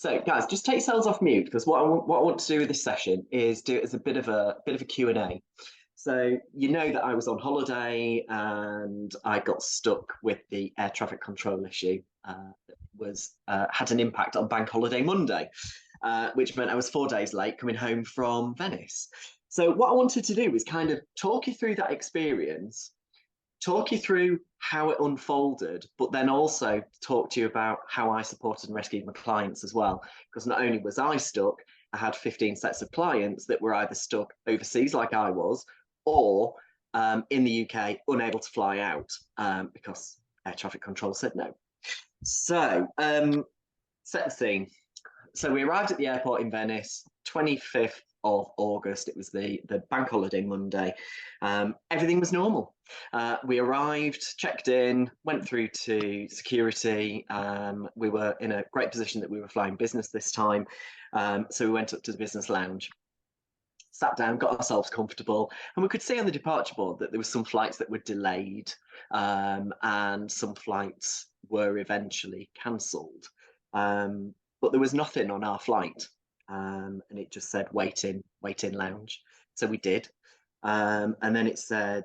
So, guys, just take yourselves off mute because what I want to do with this session is do it as a bit of a Q&A. So you know that I was on holiday and I got stuck with the air traffic control issue that had an impact on Bank Holiday Monday, which meant I was 4 days late coming home from Venice. So what I wanted to do was kind of talk you through that experience, talk you through how it unfolded, but then also talk to you about how I supported and rescued my clients as well. Because not only was I stuck, I had 15 sets of clients that were either stuck overseas like I was, or in the UK, unable to fly out because air traffic control said no. So set the scene. So we arrived at the airport in Venice, 25th of August. It was the bank holiday Monday. Everything was normal. We arrived, checked in, went through to security. We were in a great position that we were flying business this time. So we went up to the business lounge, sat down, got ourselves comfortable, and we could see on the departure board that there were some flights that were delayed and some flights were eventually cancelled. But there was nothing on our flight, and it just said wait in lounge. So we did. And then it said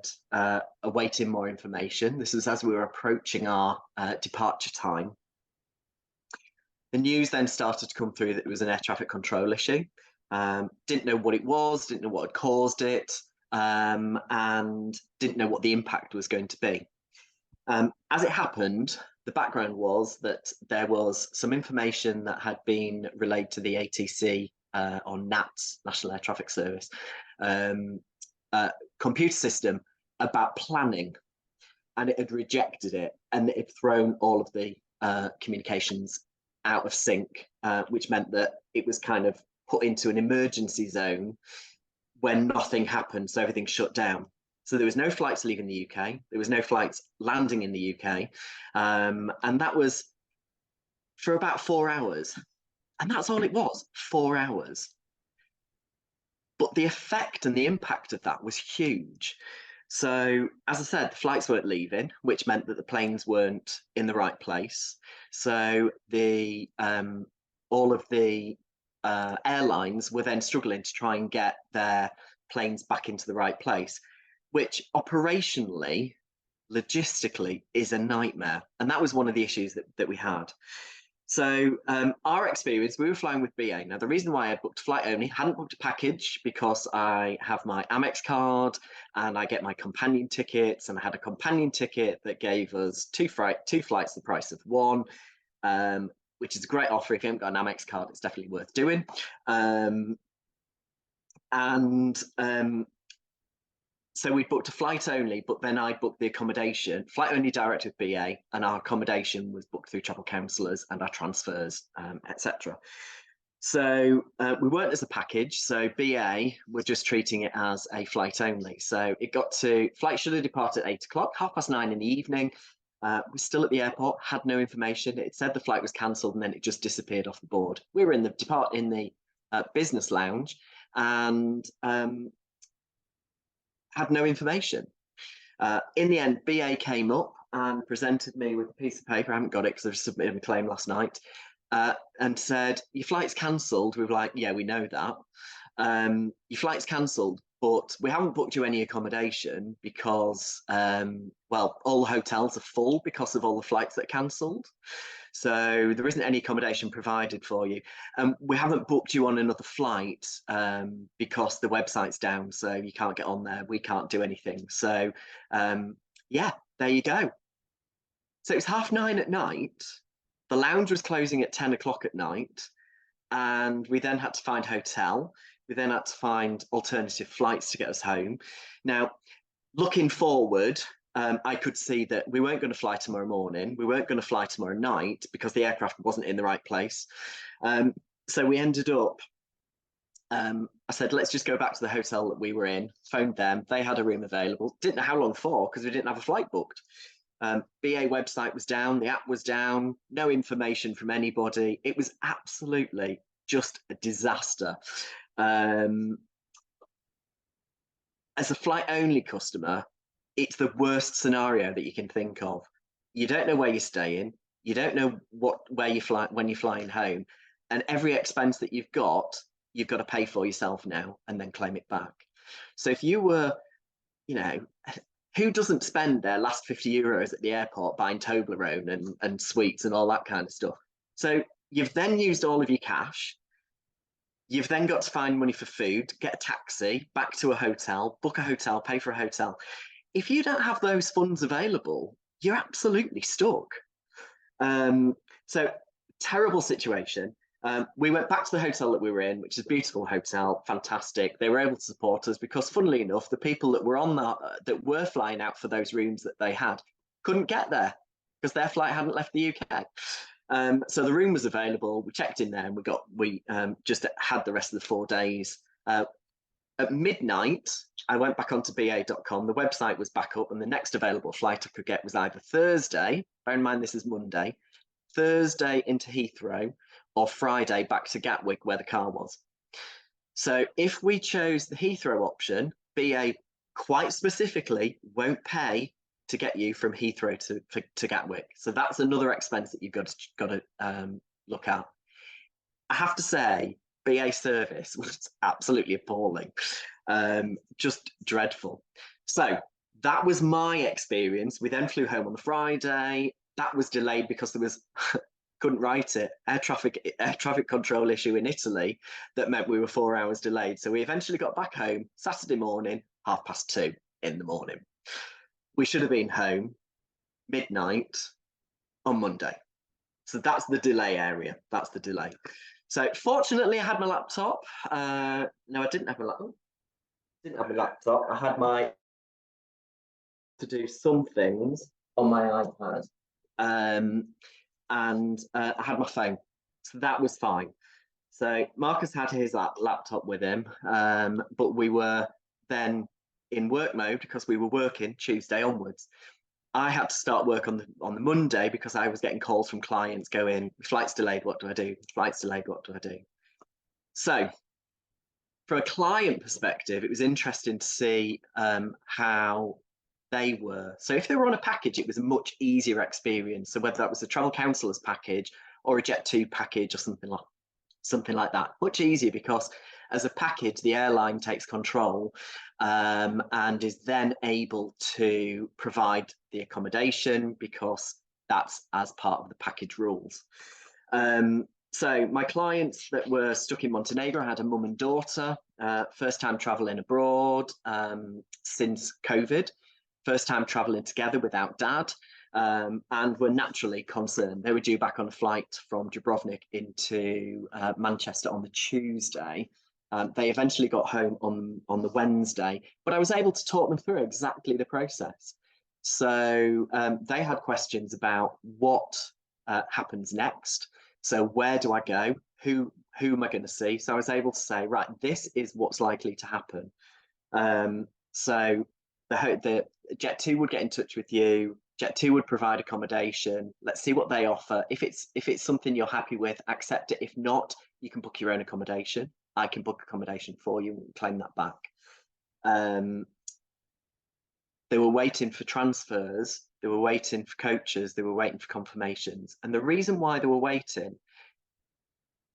awaiting more information. This was as we were approaching our departure time. The news then started to come through that it was an air traffic control issue. Didn't know what it was, didn't know what had caused it, and didn't know what the impact was going to be. As it happened, the background was that there was some information that had been relayed to the ATC on NATS, National Air Traffic Service, computer system about planning, and it had rejected it, and it had thrown all of the communications out of sync, which meant that it was kind of put into an emergency zone when nothing happened, so everything shut down. So there was no flights leaving the UK, there was no flights landing in the UK, and that was for about 4 hours. And that's all it was, 4 hours. But the effect and the impact of that was huge. So, as I said, the flights weren't leaving, which meant that the planes weren't in the right place. So all of the airlines were then struggling to try and get their planes back into the right place, which operationally, logistically, is a nightmare. And that was one of the issues that we had. So our experience, we were flying with BA. Now, the reason why I booked flight only, hadn't booked a package because I have my Amex card and I get my companion tickets, and I had a companion ticket that gave us two flights the price of one, which is a great offer. If you haven't got an Amex card, it's definitely worth doing. So we booked a flight only, but then I booked the accommodation, flight only direct with BA, and our accommodation was booked through travel counsellors and our transfers, etc. So we weren't as a package. So BA were just treating it as a flight only. So flight should have departed at 8 o'clock, 9:30 in the evening. We're still at the airport, had no information. It said the flight was cancelled and then it just disappeared off the board. We were in the business lounge and had no information. In the end, BA came up and presented me with a piece of paper. I haven't got it because I submitted a claim last night, and said, your flight's cancelled. We were like, yeah, we know that. Your flight's cancelled, but we haven't booked you any accommodation because, well, all the hotels are full because of all the flights that are cancelled. So there isn't any accommodation provided for you. We haven't booked you on another flight because the website's down, so you can't get on there. We can't do anything. So yeah, there you go. So it was 9:30 at night. The lounge was closing at 10 o'clock at night. And we then had to find a hotel. We then had to find alternative flights to get us home. Now, looking forward, I could see that we weren't going to fly tomorrow morning. We weren't going to fly tomorrow night because the aircraft wasn't in the right place. So we ended up, I said, let's just go back to the hotel that we were in, phoned them. They had a room available. Didn't know how long for because we didn't have a flight booked. BA website was down. The app was down. No information from anybody. It was absolutely just a disaster. As a flight only customer, it's the worst scenario that you can think of. You don't know where you're staying. You don't know when you're flying home. And every expense that you've got to pay for yourself now and then claim it back. So if you were, who doesn't spend their last 50 euros at the airport buying Toblerone and sweets and all that kind of stuff? So you've then used all of your cash. You've then got to find money for food, get a taxi, back to a hotel, book a hotel, pay for a hotel. If you don't have those funds available, you're absolutely stuck. So terrible situation. We went back to the hotel that we were in, which is a beautiful hotel, fantastic. They were able to support us because, funnily enough, the people that were on that were flying out for those rooms that they had couldn't get there because their flight hadn't left the UK. So the room was available. We checked in there and we just had the rest of the 4 days. At midnight, I went back onto ba.com. The website was back up, and the next available flight I could get was either Thursday, bear in mind this is Monday, Thursday into Heathrow, or Friday back to Gatwick where the car was. So if we chose the Heathrow option, BA quite specifically won't pay to get you from Heathrow to Gatwick. So that's another expense that you've got to look at. I have to say, BA service was absolutely appalling, just dreadful. So that was my experience. We then flew home on the Friday. That was delayed because there was couldn't write it air traffic control issue in Italy that meant we were 4 hours delayed. So we eventually got back home Saturday morning, 2:30 in the morning. We should have been home midnight on Monday. So that's the delay area. That's the delay. So fortunately, I had my laptop. No, I didn't have my laptop. I had my to do some things on my iPad, and I had my phone, so that was fine. So Marcus had his laptop with him, but we were then in work mode because we were working Tuesday onwards. I had to start work on the Monday because I was getting calls from clients going, flight's delayed, what do I do? Flight's delayed, what do I do? So from a client perspective, it was interesting to see how they were. So if they were on a package, it was a much easier experience. So whether that was a travel counsellor's package or a Jet2 package or something like that, much easier because as a package, the airline takes control and is then able to provide the accommodation because that's as part of the package rules. So my clients that were stuck in Montenegro had a mum and daughter, first time traveling abroad since COVID, first time traveling together without dad, and were naturally concerned. They were due back on a flight from Dubrovnik into Manchester on the Tuesday. They eventually got home on the Wednesday, but I was able to talk them through exactly the process. So they had questions about what happens next. So where do I go? Who am I going to see? So I was able to say, right, this is what's likely to happen. So the Jet2 would get in touch with you. Jet2 would provide accommodation. Let's see what they offer. If it's something you're happy with, accept it. If not, you can book your own accommodation. I can book accommodation for you and claim that back. They were waiting for transfers. They were waiting for coaches. They were waiting for confirmations. And the reason why they were waiting,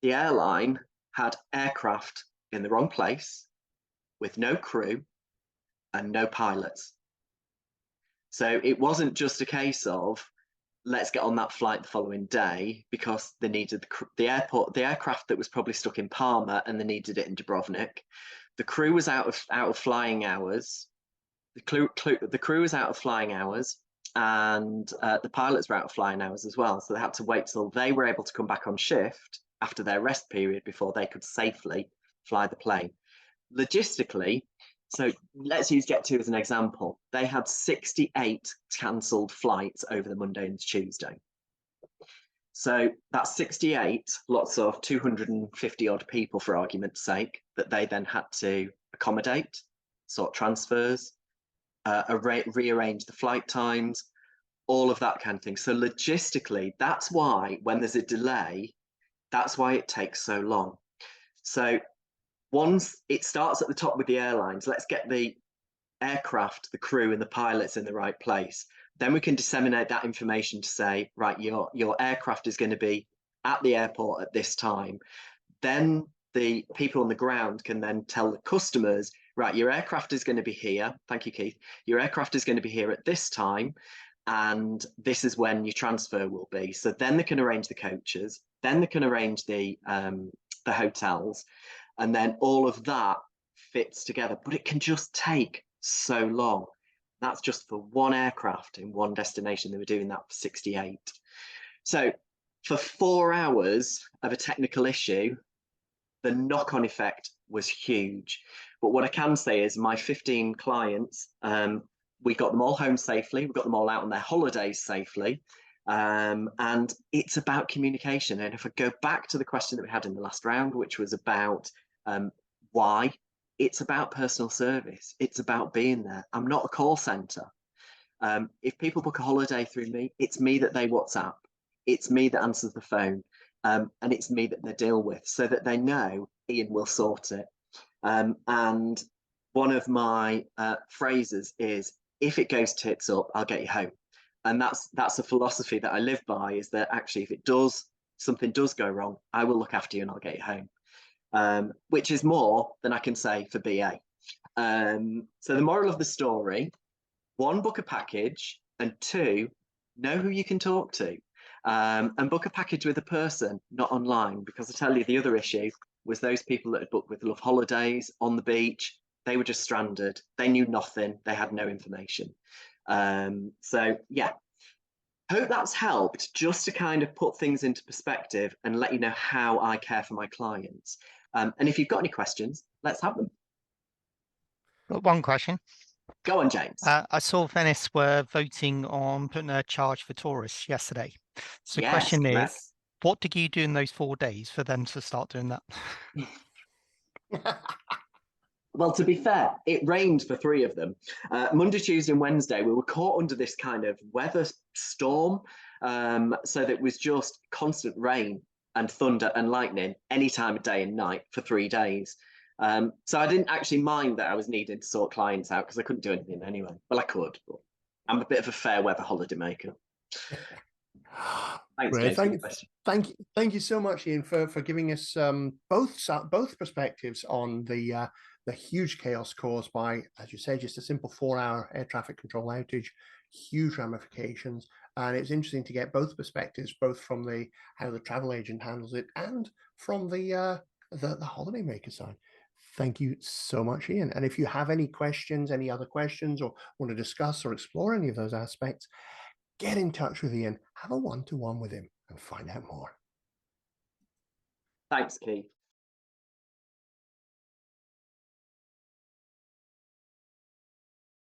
the airline had aircraft in the wrong place with no crew and no pilots. So it wasn't just a case of let's get on that flight the following day because they needed the aircraft that was probably stuck in Parma and they needed it in Dubrovnik. The crew was out of flying hours. The crew was out of flying hours, and the pilots were out of flying hours as well. So they had to wait till they were able to come back on shift after their rest period before they could safely fly the plane. Logistically, so let's use Jet2 as an example. They had 68 cancelled flights over the Monday and Tuesday. So that's 68, lots of 250 odd people, for argument's sake, that they then had to accommodate, sort transfers, rearrange the flight times, all of that kind of thing. So logistically, that's why when there's a delay, that's why it takes so long. So once it starts at the top with the airlines, let's get the aircraft, the crew and the pilots in the right place. Then we can disseminate that information to say, right, your aircraft is going to be at the airport at this time, then the people on the ground can then tell the customers, right, your aircraft is going to be here. Thank you, Keith. Your aircraft is going to be here at this time, and this is when your transfer will be. So then they can arrange the coaches, then they can arrange the hotels, and then all of that fits together. But it can just take so long. That's just for one aircraft in one destination. They were doing that for 68. So for 4 hours of a technical issue, the knock-on effect was huge. But what I can say is my 15 clients, we got them all home safely. We got them all out on their holidays safely. And it's about communication. And if I go back to the question that we had in the last round, which was about why, it's about personal service. It's about being there. I'm not a call center. If people book a holiday through me, it's me that they WhatsApp. It's me that answers the phone. And it's me that they deal with, so that they know Ian will sort it. And one of my phrases is, if it goes tits up, I'll get you home. And that's a philosophy that I live by, is that actually if something does go wrong, I will look after you and I'll get you home, which is more than I can say for BA. So the moral of the story, 1, book a package, and 2, know who you can talk to. And book a package with a person, not online, because I tell you, the other issue was those people that had booked with Love Holidays on the beach. They were just stranded. They knew nothing. They had no information. So yeah, hope that's helped just to kind of put things into perspective and let you know how I care for my clients. And if you've got any questions, let's have them. Got one question. Go on, James. I saw Venice were voting on putting a charge for tourists yesterday. So the question is, what did you do in those 4 days for them to start doing that? Well, to be fair, it rained for 3 of them. Monday, Tuesday, and Wednesday, we were caught under this kind of weather storm. So that it was just constant rain and thunder and lightning any time of day and night for 3 days. So I didn't actually mind that I was needing to sort clients out, because I couldn't do anything anyway. Well, I could, but I'm a bit of a fair weather holiday maker. Thanks, James. Thank you so much, Ian, for giving us both perspectives on the huge chaos caused by, as you say, just a simple 4-hour air traffic control outage, huge ramifications. And it's interesting to get both perspectives, both from how the travel agent handles it and from the holidaymaker side. Thank you so much, Ian. And if you have any questions, any other questions, or want to discuss or explore any of those aspects, get in touch with Ian, have a one-to-one with him and find out more. Thanks, Keith.